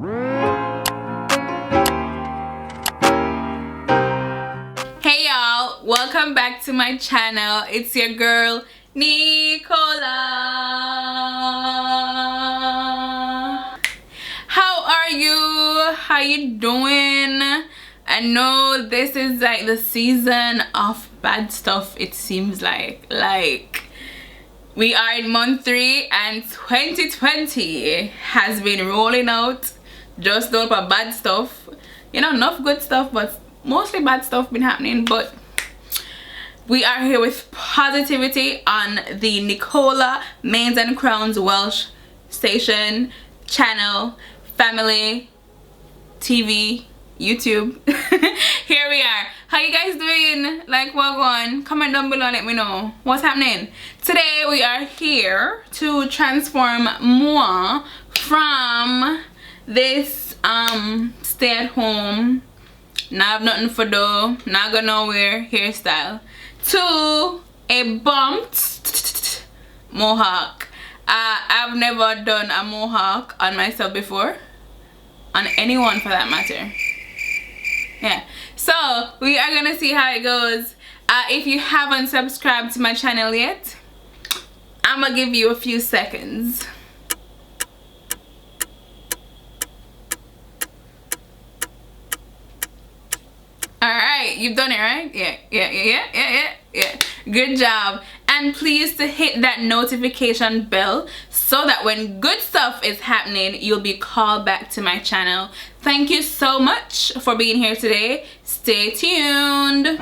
Hey y'all, welcome back to my channel. It's your girl Nicola. How are you? How you doing? I know this is like the season of bad stuff, it seems like we are in month 3 and 2020 has been rolling out just a lot of bad stuff. You know, enough good stuff, but mostly bad stuff been happening. But we are here with positivity on the Nicola Mains and Crowns Welsh station, channel, family, TV, YouTube. Here we are. How you guys doing? Like, what going? Comment down below and let me know what's happening. Today we are here to transform moi from this stay at home, not have nothing for do, not go nowhere hairstyle to a bumped mohawk. I've never done a mohawk on myself before, on anyone for that matter. Yeah, so we are gonna see how it goes. If you haven't subscribed to my channel yet, I'm gonna give you a few seconds. Alright, you've done it, right? Yeah. Good job. And please to hit that notification bell so that when good stuff is happening, you'll be called back to my channel. Thank you so much for being here today. Stay tuned.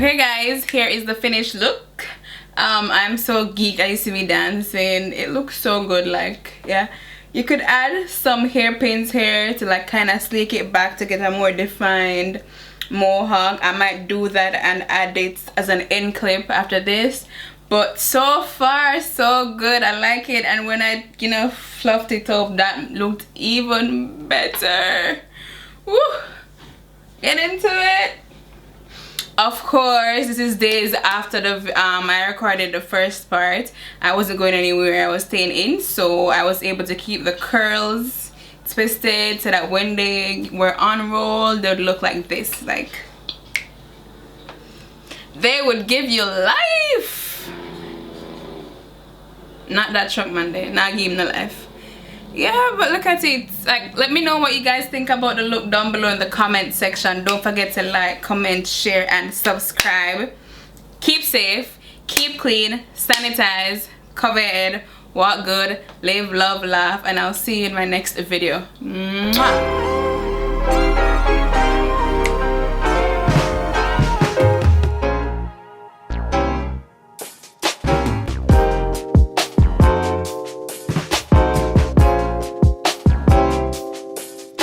Okay guys, here is the finished look. I'm so geeked that you see me dancing. It looks so good. Like, yeah, you could add some hairpins here to like kind of sleek it back to get a more defined mohawk. I might do that and add it as an end clip after this, but so far so good. I like it, and when I, you know, fluffed it up, that looked even better. Woo! Get into it. Of course, this is days after the I recorded the first part. I wasn't going anywhere, I was staying in, so I was able to keep the curls twisted so that when they were unrolled, they would look like this. Like, they would give you life. Not that truck man there, not give him no life. Yeah, but look at it. Like, let me know what you guys think about the look down below in the comment section. Don't forget to like, comment, share, and subscribe. Keep safe, keep clean, sanitize, cover your head, walk good, live, love, laugh, and I'll see you in my next video. Mwah.